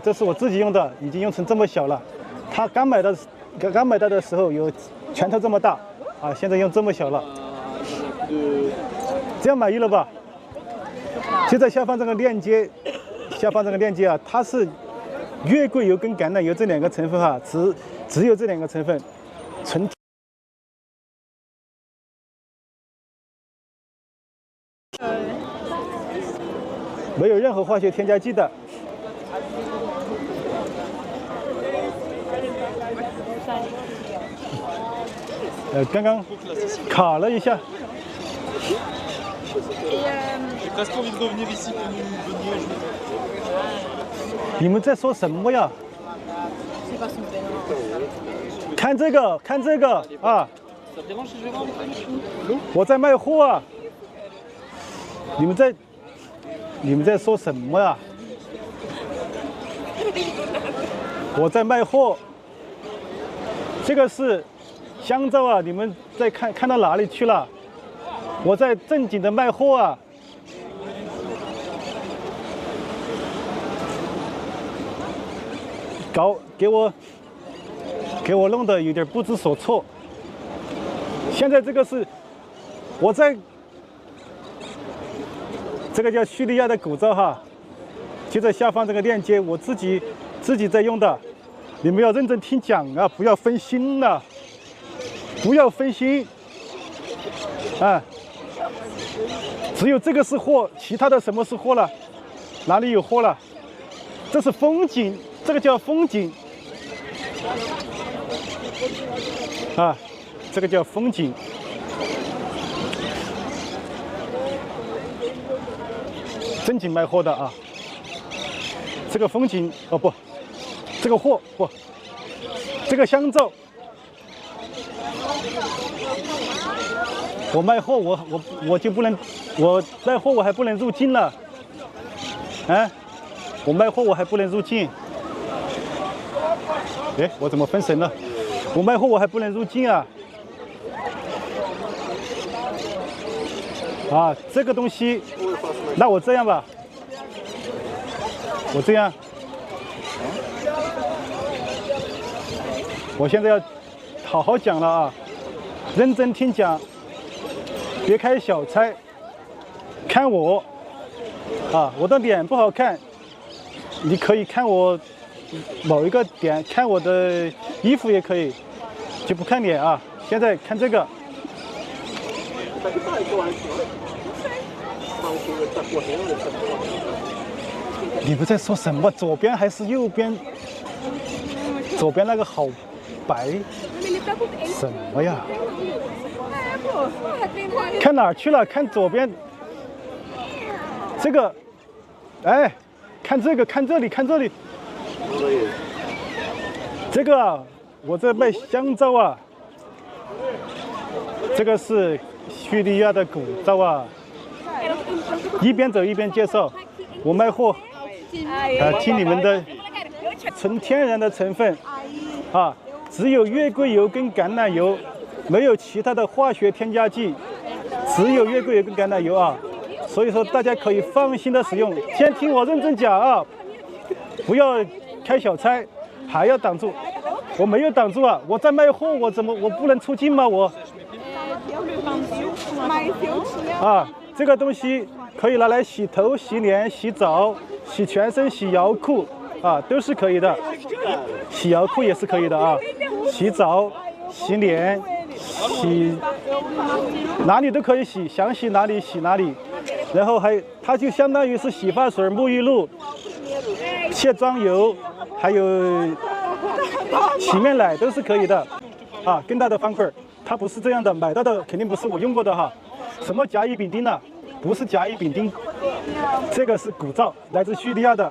这是我自己用的，已经用成这么小了。他刚买到的时候有拳头这么大，啊，现在用这么小了。这样满意了吧？就在下方这个链接，啊，它是月桂油跟橄榄油这2个成分哈，只有这2个成分，纯。 没有任何化学添加剂的。刚刚卡了一下。你们在说什么呀？看这个，看这个啊！我在卖货啊！你们在说什么呀？我在卖货。这个是香皂啊！你们在看到哪里去了？我在正经的卖货啊！给我弄得有点不知所措。现在这个是我在。 这个叫叙利亚的古皂哈，就在下方这个链接，我自己在用的，你们要认真听讲啊，不要分心了，不要分心，啊，只有这个是货，其他的什么是货了？哪里有货了？这是风景，这个叫风景，啊，这个叫风景。 正经卖货的啊，这个风景哦不，这个货不，这个香皂，我卖货我就不能，我卖货我还不能入境了，啊，我卖货我还不能入境，哎，我怎么分神了？我卖货我还不能入境啊，啊，这个东西。 那我这样吧，我这样，我现在要好好讲了啊，认真听讲，别开小差，看我啊，我的脸不好看，你可以看我某一个点，看我的衣服也可以，就不看脸啊。现在看这个。 你们在说什么？左边还是右边？左边那个好白，什么呀？看哪儿去了？看左边，这个，哎，看这个，看这里，看这里。这个啊，我在卖香皂啊。这个是叙利亚的古皂啊。 一边走一边介绍，我卖货，听你们的纯天然的成分，啊，只有月桂油跟橄榄油，没有其他的化学添加剂，只有月桂油跟橄榄油啊，所以说大家可以放心的使用。先听我认真讲啊，不要开小差，还要挡住，我没有挡住啊，我在卖货，我不能出境吗？我，啊。 这个东西可以拿来洗头、洗脸、洗澡、洗全身、洗摇裤啊，都是可以的。洗摇裤也是可以的啊。洗澡、洗脸、洗哪里都可以洗，想洗哪里洗哪里。然后它就相当于是洗发水、沐浴露、卸妆油，还有洗面奶都是可以的啊。更大的方块，它不是这样的，买到的肯定不是我用过的哈。 什么甲乙丙丁呢？不是甲乙丙丁，这个是古皂，来自叙利亚的。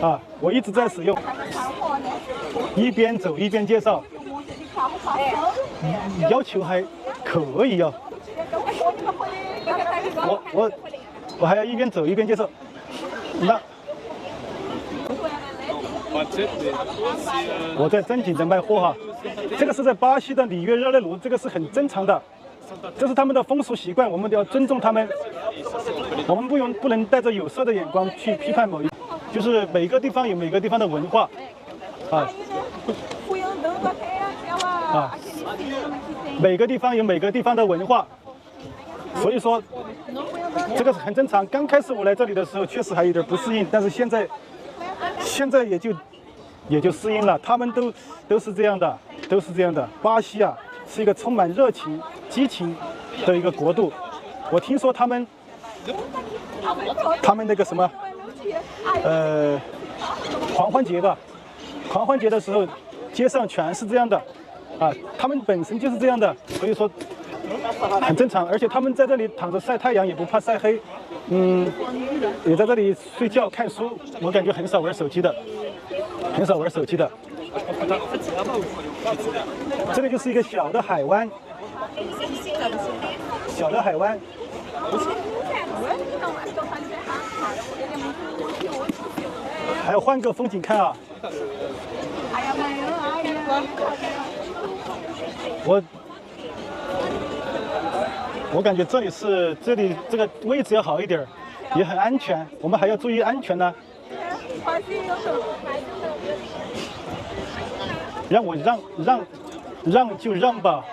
啊，我一直在使用，一边走一边介绍。要求还可以哦。我还要一边走一边介绍。那我在正经的卖货哈，这个是在巴西的里约热内卢，这个是很正常的。 这是他们的风俗习惯，我们都要尊重他们。我们不能带着有色的眼光去批判某一，就是每个地方有每个地方的文化，啊，每个地方有每个地方的文化，所以说这个是很正常。刚开始我来这里的时候，确实还有点不适应，但是现在也就适应了。他们都是这样的，都是这样的。巴西啊，是一个充满热情、激情的一个国度。我听说他们那个什么，狂欢节吧，狂欢节的时候，街上全是这样的，啊，他们本身就是这样的，所以说很正常。而且他们在这里躺着晒太阳也不怕晒黑，也在这里睡觉看书，我感觉很少玩手机的，很少玩手机的。这里就是一个小的海湾，小的海湾。还要换个风景看啊！我感觉这里这个位置要好一点，也很安全，我们还要注意安全呢。让我让就让吧。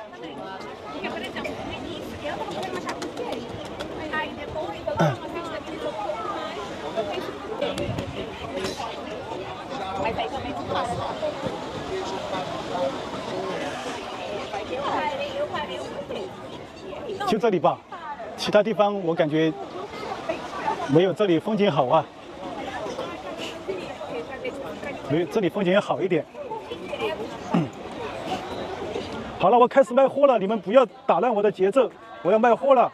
就这里吧，其他地方我感觉没有这里风景好啊，没有这里风景要好一点。好了，我开始卖货了，你们不要打乱我的节奏，我要卖货了。